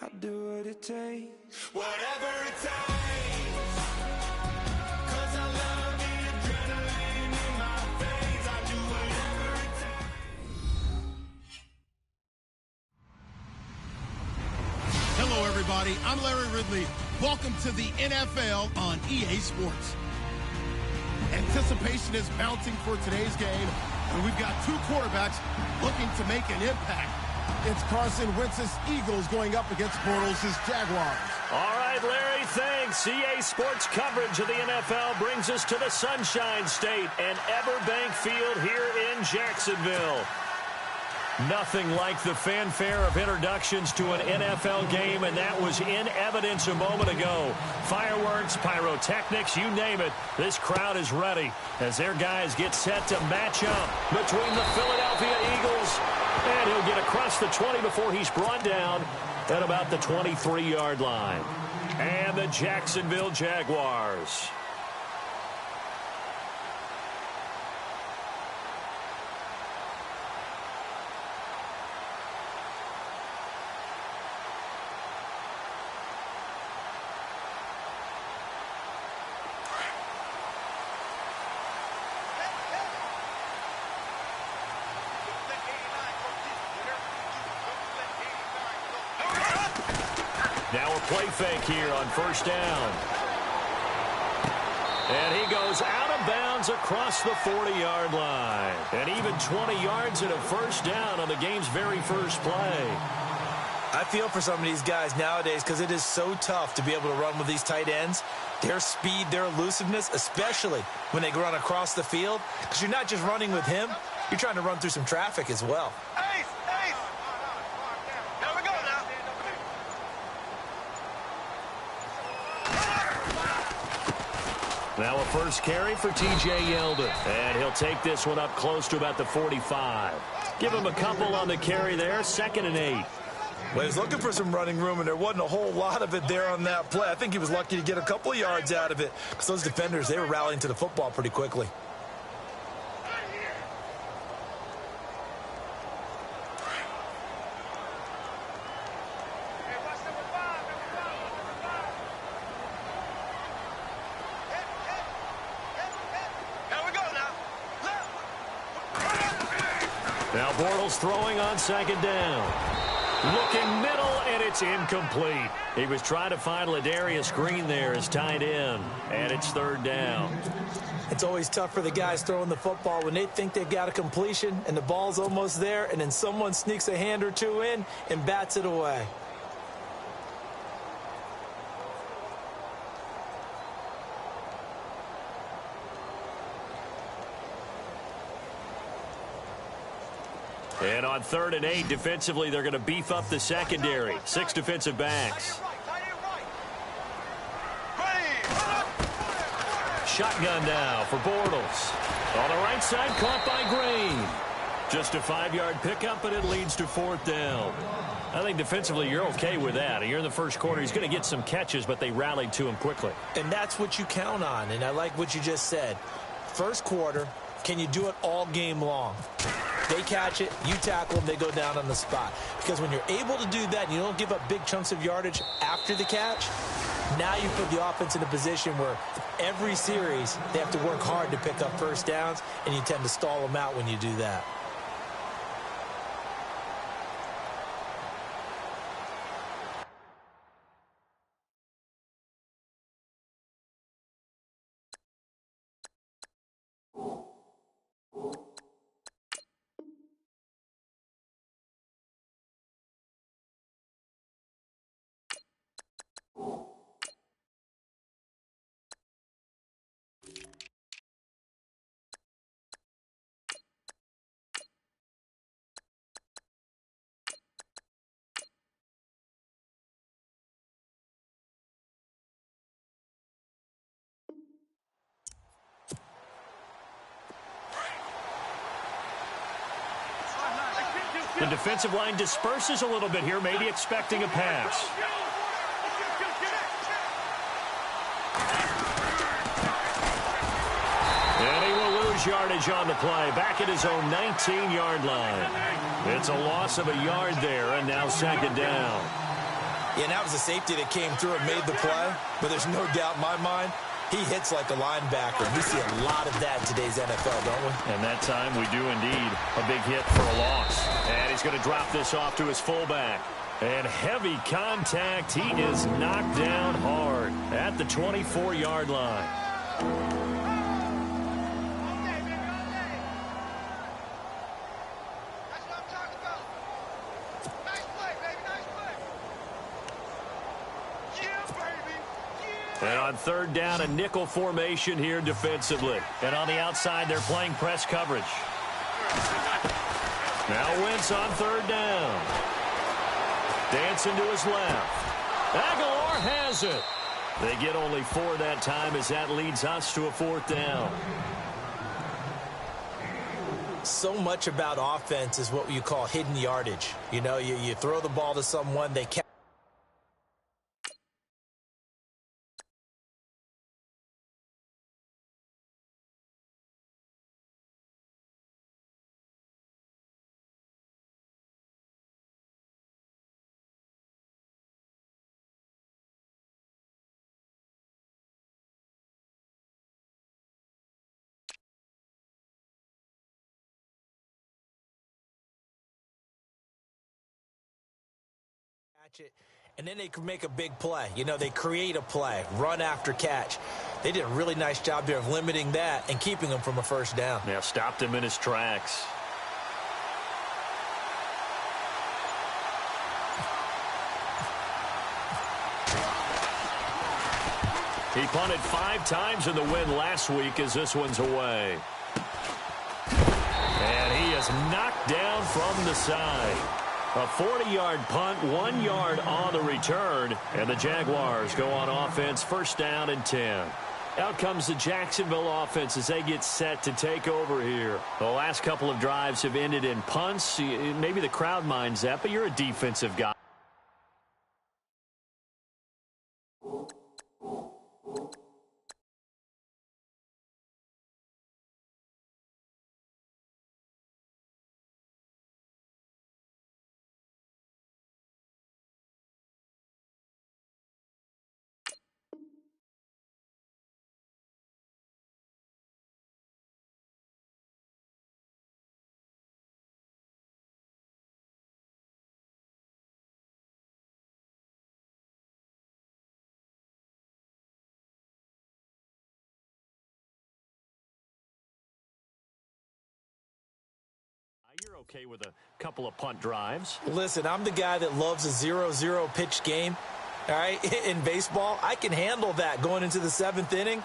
I'll do what it takes. Whatever it takes. Hello, everybody. I'm Larry Ridley. Welcome to the NFL on EA Sports. Anticipation is mounting for today's game, and we've got two quarterbacks looking to make an impact. It's Carson Wentz's Eagles going up against Bortles' Jaguars. All right, Larry, thanks. EA Sports coverage of the NFL brings us to the Sunshine State and Everbank Field here in Jacksonville. Nothing like the fanfare of introductions to an NFL game, and that was in evidence a moment ago. Fireworks, pyrotechnics, you name it. This crowd is ready as their guys get set to match up between the Philadelphia Eagles, and he'll get across the 20 before he's brought down at about the 23-yard line. And the Jacksonville Jaguars. Now a play fake here on first down. And he goes out of bounds across the 40-yard line. And even 20 yards and a first down on the game's very first play. I feel for some of these guys nowadays because it is so tough to be able to run with these tight ends. Their speed, their elusiveness, especially when they run across the field. Because you're not just running with him, you're trying to run through some traffic as well. Now a first carry for T.J. Yeldon. And he'll take this one up close to about the 45. Give him a couple on the carry there. 2nd and 8. Well, he was looking for some running room, and there wasn't a whole lot of it there on that play. I think he was lucky to get a couple of yards out of it because those defenders, they were rallying to the football pretty quickly. Now Bortles throwing on 2nd down. Looking middle, and it's incomplete. He was trying to find Ladarius Green there as tight end, and it's 3rd down. It's always tough for the guys throwing the football when they think they've got a completion and the ball's almost there, and then someone sneaks a hand or two in and bats it away. And on 3rd and 8, defensively, they're going to beef up the secondary. 6 defensive backs. Shotgun now for Bortles. On the right side, caught by Green. Just a 5-yard pickup, but it leads to 4th down. I think defensively you're okay with that. You're in the first quarter. He's going to get some catches, but they rallied to him quickly. And that's what you count on, and I like what you just said. First quarter, can you do it all game long? They catch it, you tackle them, they go down on the spot. Because when you're able to do that and you don't give up big chunks of yardage after the catch, now you put the offense in a position where every series they have to work hard to pick up first downs, and you tend to stall them out when you do that. The defensive line disperses a little bit here, maybe expecting a pass. And he will lose yardage on the play, back at his own 19-yard line. It's a loss of a yard there, and now 2nd down. Yeah, and that was a safety that came through and made the play, but there's no doubt in my mind, he hits like a linebacker. We see a lot of that in today's NFL, don't we? And that time we do indeed. A big hit for a loss. And he's going to drop this off to his fullback. And heavy contact. He is knocked down hard at the 24-yard line. And on third down, a nickel formation here defensively. And on the outside, they're playing press coverage. Now Wentz on third down. Dancing to his left. Aguilar has it. They get only 4 that time as that leads us to a 4th down. So much about offense is what you call hidden yardage. You know, you throw the ball to someone, they catch. It, and then they can make a big play. You know, they create a play, run after catch. They did a really nice job there of limiting that and keeping him from a first down. Yeah, stopped him in his tracks. He punted 5 times in the win last week as this one's away. And he is knocked down from the side. A 40-yard punt, 1 yard on the return, and the Jaguars go on offense, first down and 10. Out comes the Jacksonville offense as they get set to take over here. The last couple of drives have ended in punts. Maybe the crowd minds that, but you're a defensive guy. You're okay with a couple of punt drives. Listen, I'm the guy that loves a 0-0 pitch game. All right, in baseball, I can handle that going into the 7th inning.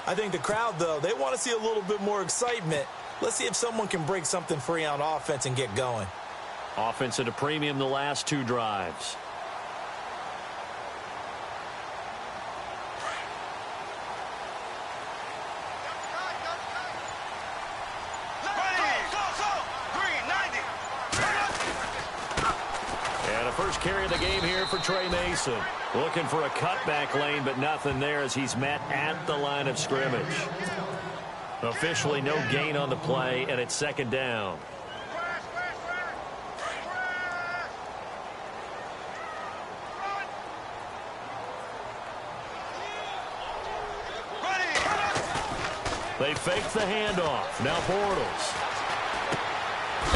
I think the crowd, though, they want to see a little bit more excitement. Let's see if someone can break something free on offense and get going. Offense at a premium the last 2 drives. First carry of the game here for Trey Mason. Looking for a cutback lane, but nothing there as he's met at the line of scrimmage. Officially no gain on the play, and it's second down. They fake the handoff. Now Bortles.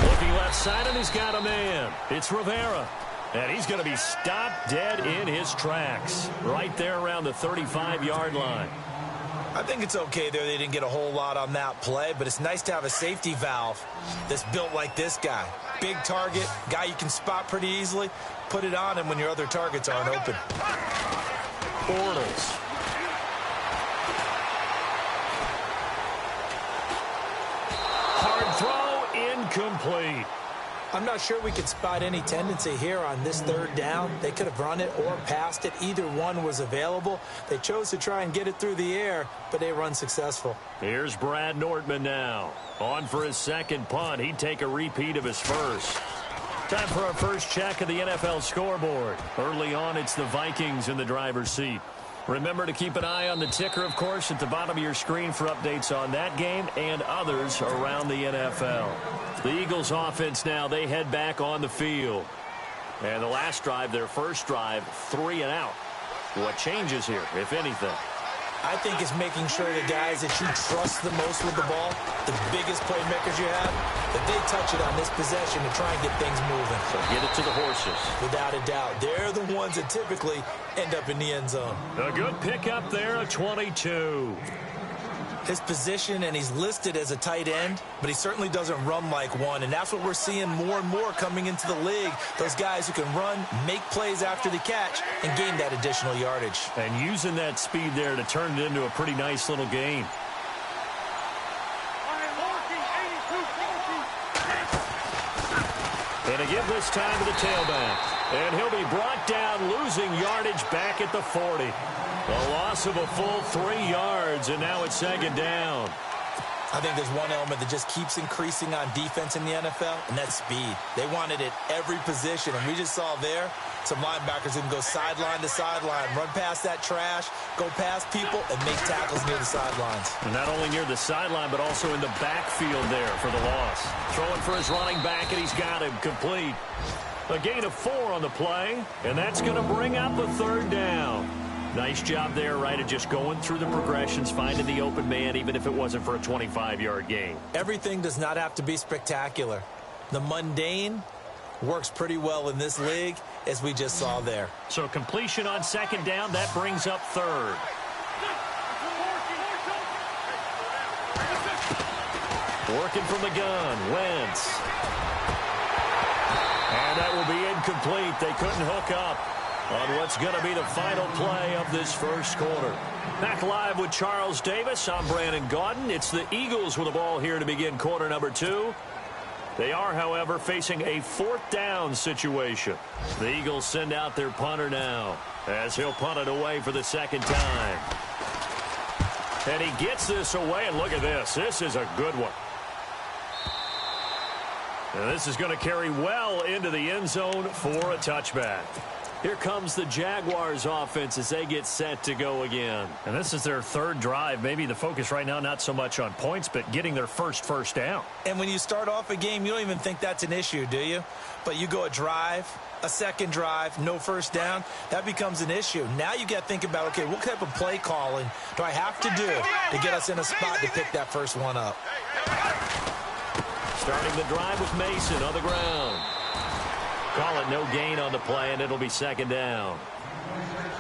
Looking left side, and he's got a man. It's Rivera. And he's going to be stopped dead in his tracks. Right there around the 35-yard line. I think it's okay there. They didn't get a whole lot on that play, but it's nice to have a safety valve that's built like this guy. Big target, guy you can spot pretty easily. Put it on him when your other targets aren't open. Bortles. Hard throw, incomplete. I'm not sure we could spot any tendency here on this third down. They could have run it or passed it. Either one was available. They chose to try and get it through the air, but they were unsuccessful. Here's Brad Nortman now. On for his second punt. He'd take a repeat of his first. Time for our first check of the NFL scoreboard. Early on, it's the Vikings in the driver's seat. Remember to keep an eye on the ticker, of course, at the bottom of your screen for updates on that game and others around the NFL. The Eagles offense now, they head back on the field. And the last drive, their first drive, 3 and out. What changes here, if anything? I think it's making sure the guys that you trust the most with the ball, the biggest playmakers you have, that they touch it on this possession to try and get things moving. So get it to the horses. Without a doubt. They're the ones that typically end up in the end zone. A good pickup there, a 22. His position, and he's listed as a tight end, but he certainly doesn't run like one, and that's what we're seeing more and more coming into the league. Those guys who can run, make plays after the catch, and gain that additional yardage. And using that speed there to turn it into a pretty nice little gain. And again this time to the tailback. And he'll be brought down, losing yardage back at the 40. A loss of a full 3 yards, and now it's second down. I think there's one element that just keeps increasing on defense in the NFL, and that's speed. They want it at every position, and we just saw there some linebackers who can go sideline to sideline, run past that trash, go past people, and make tackles near the sidelines. And not only near the sideline, but also in the backfield there for the loss. Throwing for his running back, and he's got him complete. A gain of 4 on the play, and that's going to bring up a third down. Nice job there, right, of just going through the progressions, finding the open man, even if it wasn't for a 25-yard gain. Everything does not have to be spectacular. The mundane works pretty well in this league, as we just saw there. So completion on second down, that brings up third. Working from the gun, Wentz. And that will be incomplete. They couldn't hook up on what's going to be the final play of this first quarter. Back live with Charles Davis. I'm Brandon Gaudin. It's the Eagles with the ball here to begin quarter number 2. They are, however, facing a 4th down situation. The Eagles send out their punter now as he'll punt it away for the second time. And he gets this away, and look at this. This is a good one. And this is going to carry well into the end zone for a touchback. Here comes the Jaguars offense as they get set to go again. And this is their 3rd drive. Maybe the focus right now not so much on points, but getting their first down. And when you start off a game, you don't even think that's an issue, do you? But you go a drive, a second drive, no first down, that becomes an issue. Now you got to think about, okay, what type of play calling do I have to do to get us in a spot to pick that first one up? Starting the drive with Mason on the ground. Call it no gain on the play, and it'll be second down.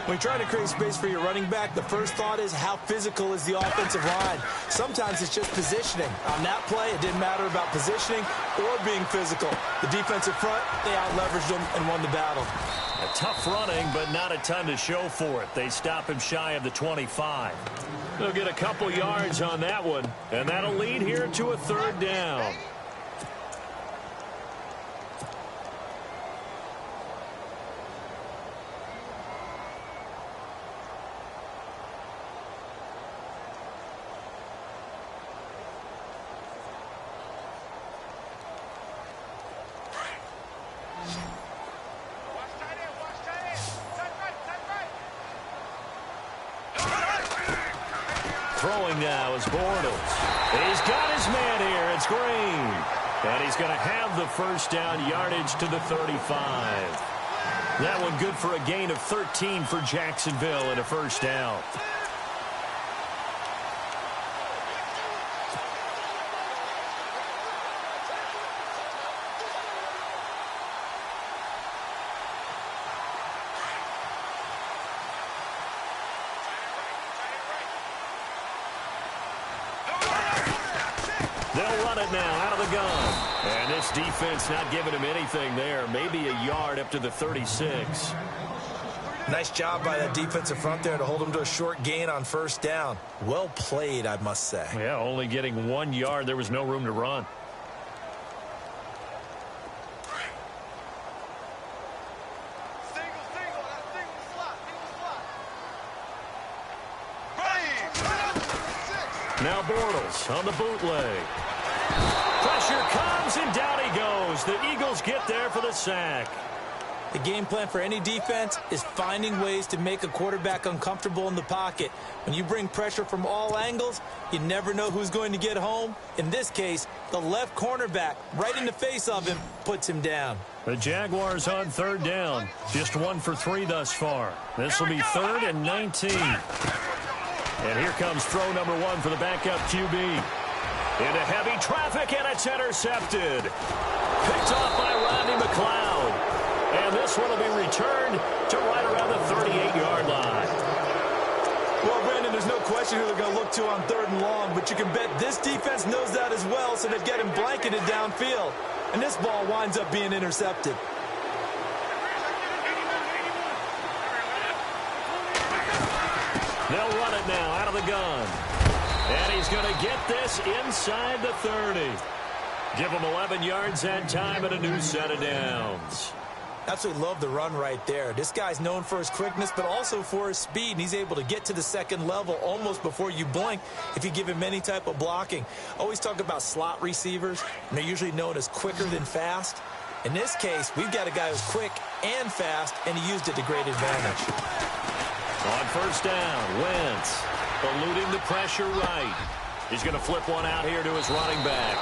When you try to create space for your running back, the first thought is how physical is the offensive line. Sometimes it's just positioning. On that play, it didn't matter about positioning or being physical. The defensive front, they out-leveraged them and won the battle. A tough running, but not a ton to show for it. They stop him shy of the 25. They'll get a couple yards on that one, and that'll lead here to a 3rd down. Throwing now is Bortles. He's got his man here. It's Green. And he's going to have the first down, yardage to the 35. That one good for a gain of 13 for Jacksonville and a first down. They'll run it now out of the gun. And this defense not giving him anything there. Maybe a yard up to the 36. Nice job by that defensive front there to hold him to a short gain on first down. Well played, I must say. Yeah, only getting 1 yard. There was no room to run. Now Bortles on the bootleg. Pressure comes, and down he goes. The Eagles get there for the sack. The game plan for any defense is finding ways to make a quarterback uncomfortable in the pocket. When you bring pressure from all angles, you never know who's going to get home. In this case, the left cornerback, right in the face of him, puts him down. The Jaguars on third down. Just 1 for 3 thus far. This will be 3rd and 19. And here comes throw number 1 for the backup QB. Into heavy traffic, and it's intercepted. Picked off by Rodney McLeod. And this one will be returned to right around the 38-yard line. Well, Brandon, there's no question who they're going to look to on 3rd and long, but you can bet this defense knows that as well, so they get him blanketed downfield. And this ball winds up being intercepted. They'll run it now out of the gun. And he's going to get this inside the 30. Give him 11 yards that time and a new set of downs. Absolutely love the run right there. This guy's known for his quickness, but also for his speed, and he's able to get to the second level almost before you blink if you give him any type of blocking. Always talk about slot receivers, and they're usually known as quicker than fast. In this case, we've got a guy who's quick and fast, and he used it to great advantage. On first down, Wentz eluding the pressure right. He's going to flip one out here to his running back.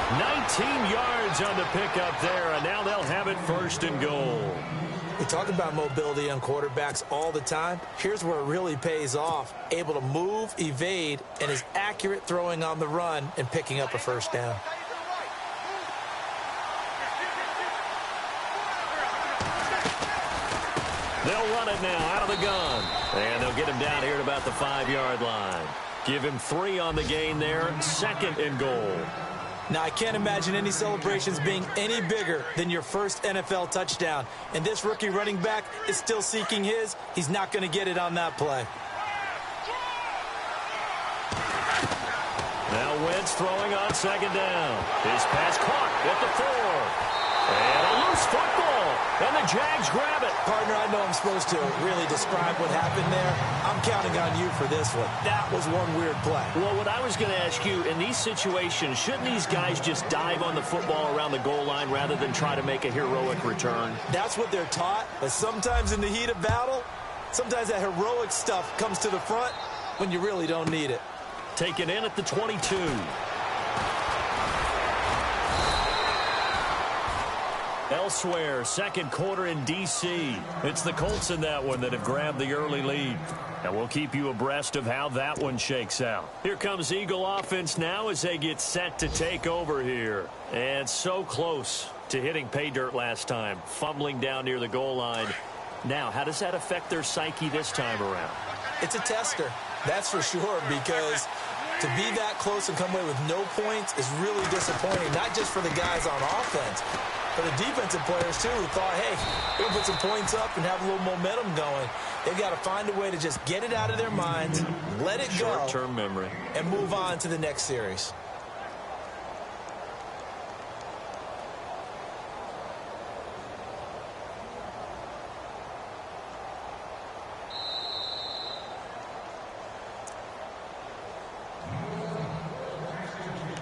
19 yards on the pickup there, and now they'll have it 1st and goal. We talk about mobility on quarterbacks all the time. Here's where it really pays off. Able to move, evade, and is accurate throwing on the run and picking up a first down. They'll run it now out of the gun. And they'll get him down here at about the 5-yard line. Give him 3 on the gain there, 2nd and goal. Now, I can't imagine any celebrations being any bigger than your first NFL touchdown. And this rookie running back is still seeking his. He's not going to get it on that play. Now Wentz throwing on 2nd down. His pass caught at the 4. And a loose football. And the Jags grab it. Partner, I know I'm supposed to really describe what happened there. I'm counting on you for this one. That was one weird play. Well, what I was going to ask you, in these situations, shouldn't these guys just dive on the football around the goal line rather than try to make a heroic return? That's what they're taught. But sometimes in the heat of battle, sometimes that heroic stuff comes to the front when you really don't need it. Taken in at the 22. Elsewhere, 2nd quarter in D.C. It's the Colts in that one that have grabbed the early lead. And we'll keep you abreast of how that one shakes out. Here comes Eagle offense now as they get set to take over here. And so close to hitting pay dirt last time, fumbling down near the goal line. Now, how does that affect their psyche this time around? It's a tester, that's for sure, because to be that close and come away with no points is really disappointing, not just for the guys on offense, but the defensive players, too, who thought, hey, we can put some points up and have a little momentum going. They've got to find a way to just get it out of their minds, let it go, short-term memory, and move on to the next series.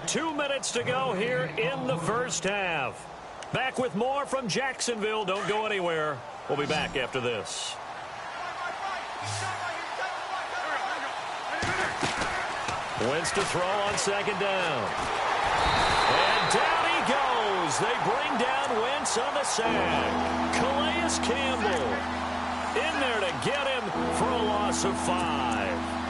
Two minutes to go here in the first half. Back with more from Jacksonville. Don't go anywhere. We'll be back after this. Wentz to throw on 2nd down. And down he goes. They bring down Wentz on the sack. Calais Campbell in there to get him for a loss of 5.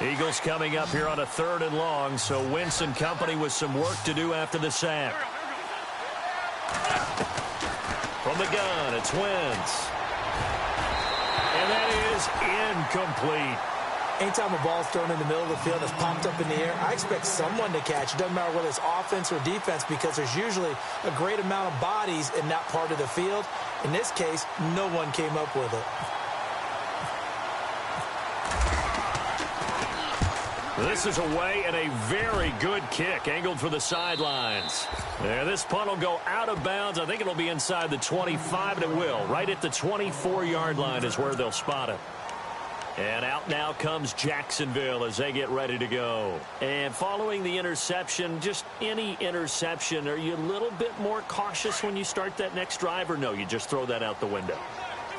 Eagles coming up here on a 3rd and long, so Wentz and company with some work to do after the sack. From the gun, it's Wentz. And that is incomplete. Anytime a ball's thrown in the middle of the field that's popped up in the air, I expect someone to catch. It doesn't matter whether it's offense or defense, because there's usually a great amount of bodies in that part of the field. In this case, no one came up with it. This is away and a very good kick angled for the sidelines. There, this punt will go out of bounds. I think it'll be inside the 25, and it will. Right at the 24-yard line is where they'll spot it. And out now comes Jacksonville as they get ready to go. And following the interception, just any interception, are you a little bit more cautious when you start that next drive, or no, you just throw that out the window?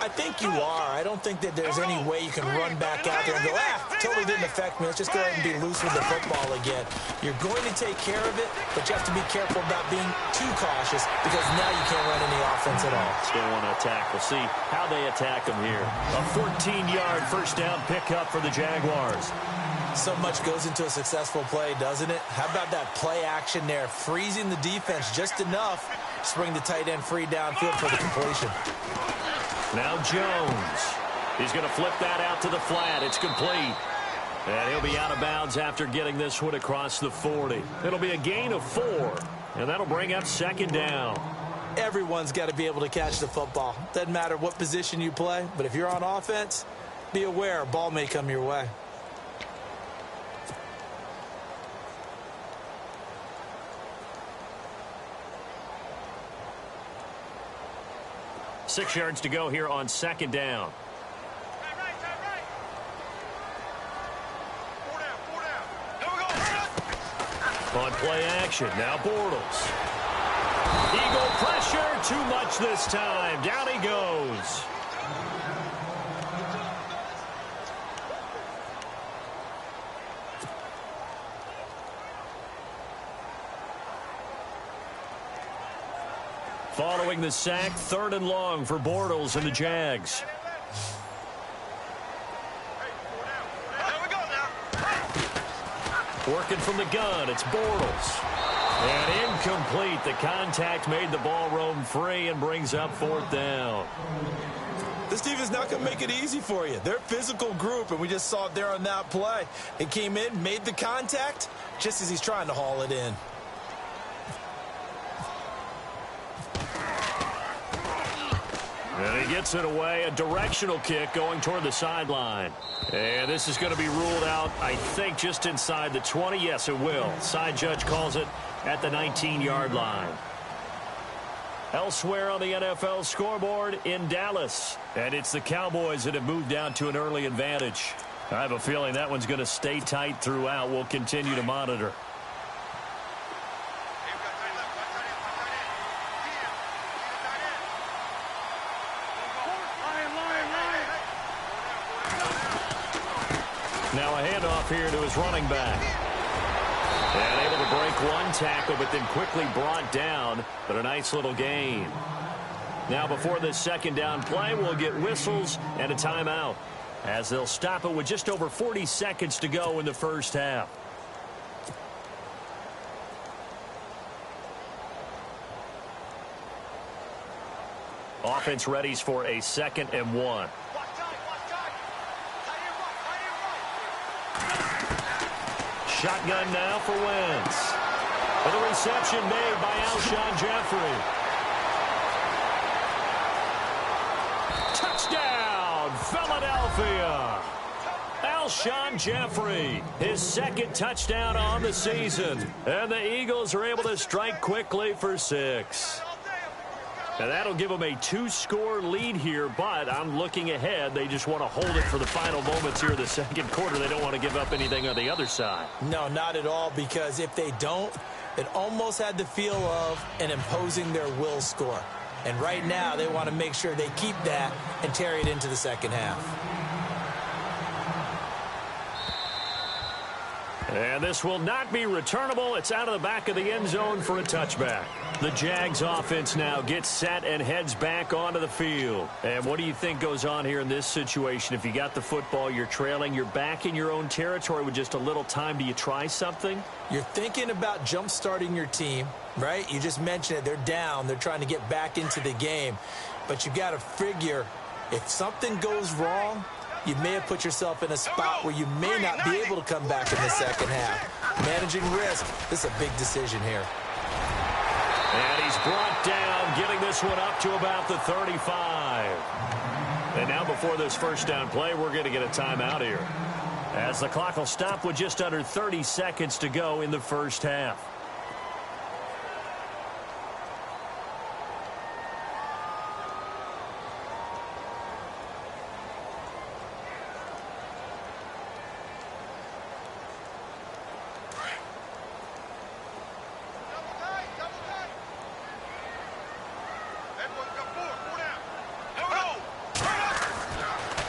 I think you are. I don't think that there's any way you can run back out there and go, totally didn't affect me. Let's just go ahead and be loose with the football again. You're going to take care of it, but you have to be careful about being too cautious because now you can't run any offense at all. Still want to attack. We'll see how they attack them here. A 14-yard first down pickup for the Jaguars. So much goes into a successful play, doesn't it? How about that play action there, freezing the defense just enough to bring the tight end free downfield for the completion. Now Jones. He's going to flip that out to the flat. It's complete. And he'll be out of bounds after getting this one across the 40. It'll be a gain of 4, and that'll bring up second down. Everyone's got to be able to catch the football. Doesn't matter what position you play, but if you're on offense, be aware a ball may come your way. Six yards to go here on second down. On play action, now Bortles. Eagle pressure, too much this time. Down he goes. Following the sack, 3rd and long for Bortles and the Jags. Working from the gun, it's Bortles. And incomplete. The contact made the ball roam free and brings up 4th down. This defense not going to make it easy for you. They're a physical group, and we just saw it there on that play. It came in, made the contact, just as he's trying to haul it in. And he gets it away, a directional kick going toward the sideline. And this is going to be ruled out, I think, just inside the 20. Yes, it will. Side judge calls it at the 19-yard line. Elsewhere on the NFL scoreboard in Dallas. And it's the Cowboys that have moved down to an early advantage. I have a feeling that one's going to stay tight throughout. We'll continue to monitor. Now a handoff here to his running back. And able to break one tackle, but then quickly brought down. But a nice little gain. Now before this second down play, we'll get whistles and a timeout, as they'll stop it with just over 40 seconds to go in the first half. Offense readies for a 2nd and 1. Shotgun now for Wentz. And the reception made by Alshon Jeffrey. Touchdown, Philadelphia. Alshon Jeffrey, his 2nd touchdown on the season. And the Eagles are able to strike quickly for 6. And that'll give them a 2-score lead here, but I'm looking ahead. They just want to hold it for the final moments here of the second quarter. They don't want to give up anything on the other side. No, not at all, because if they don't, it almost had the feel of an imposing their will score. And right now, they want to make sure they keep that and carry it into the second half. And this will not be returnable. It's out of the back of the end zone for a touchback. The Jags offense now gets set and heads back onto the field. And what do you think goes on here in this situation? If you got the football, you're trailing, you're back in your own territory with just a little time. Do you try something? You're thinking about jump-starting your team, right? You just mentioned it. They're down. They're trying to get back into the game. But you got to figure, if something goes wrong, you may have put yourself in a spot where you may not be able to come back in the second half. Managing risk, this is a big decision here. And he's brought down, getting this one up to about the 35. And now before this first down play, we're going to get a timeout here, as the clock will stop with just under 30 seconds to go in the first half.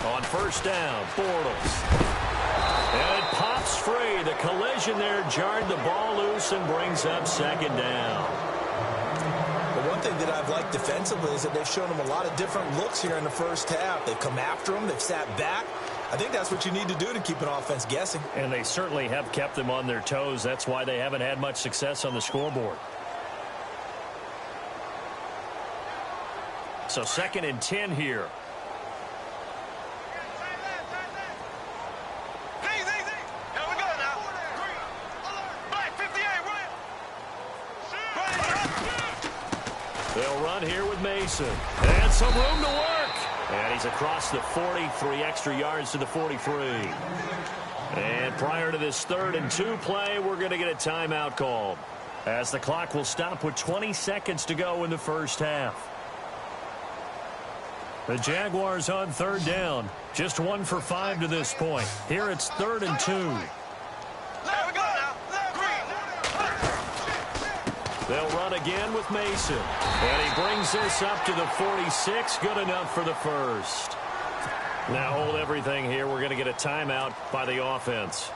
On first down, Bortles. And it pops free. The collision there jarred the ball loose and brings up second down. The one thing that I've liked defensively is that they've shown them a lot of different looks here in the first half. They've come after them. They've sat back. I think that's what you need to do to keep an offense guessing. And they certainly have kept them on their toes. That's why they haven't had much success on the scoreboard. So 2nd and 10 here. They'll run here with Mason. And some room to work. And he's across the 40, 3 extra yards to the 43. And prior to this 3rd and 2 play, we're going to get a timeout called, as the clock will stop with 20 seconds to go in the first half. The Jaguars on 3rd down. Just 1 for 5 to this point. Here it's 3rd and 2. They'll run again with Mason. And he brings this up to the 46. Good enough for the first. Now hold everything here. We're going to get a timeout by the offense,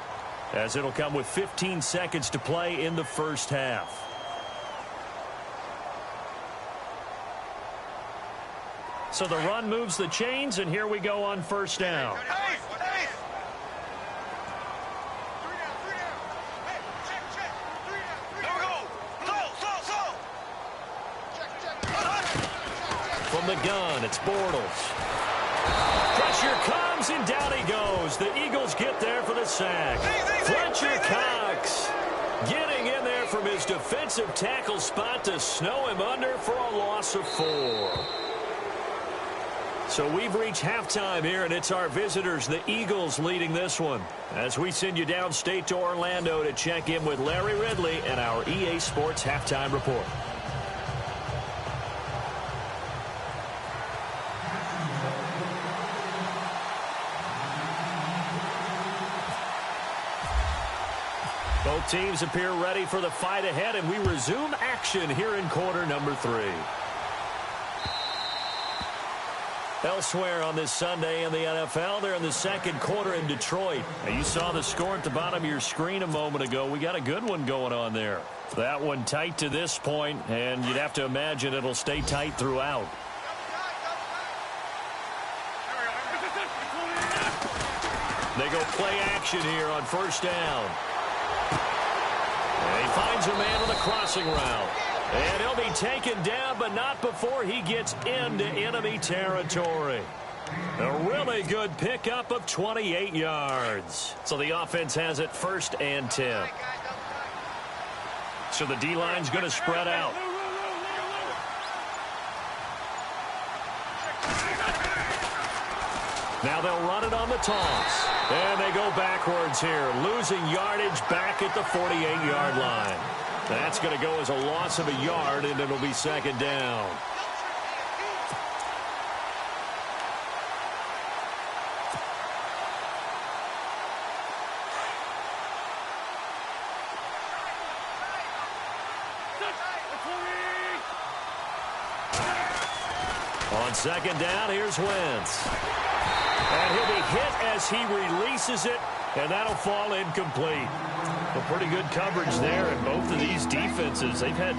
as it'll come with 15 seconds to play in the first half. So the run moves the chains, and here we go on first down. From the gun, it's Bortles. Pressure comes, and down he goes. The Eagles get there for the sack. Fletcher Cox getting in there from his defensive tackle spot to snow him under for a loss of 4. So we've reached halftime here, and it's our visitors, the Eagles, leading this one, as we send you downstate to Orlando to check in with Larry Ridley and our EA Sports Halftime Report. Both teams appear ready for the fight ahead, and we resume action here in quarter number 3. Elsewhere on this Sunday in the NFL, they're in the 2nd quarter in Detroit. Now, you saw the score at the bottom of your screen a moment ago. We got a good one going on there. That one tight to this point, and you'd have to imagine it'll stay tight throughout. They go play action here on first down. And he finds a man on the crossing route. And he'll be taken down, but not before he gets into enemy territory. A really good pickup of 28 yards. So the offense has it 1st and 10. So the D-line's going to spread out. Now they'll run it on the toss. And they go backwards here, losing yardage back at the 48-yard line. That's going to go as a loss of a yard, and it'll be 2nd down. On 2nd down, here's Wentz. And he'll be hit as he releases it, and that'll fall incomplete. Well, pretty good coverage there, and both of these defenses, they've had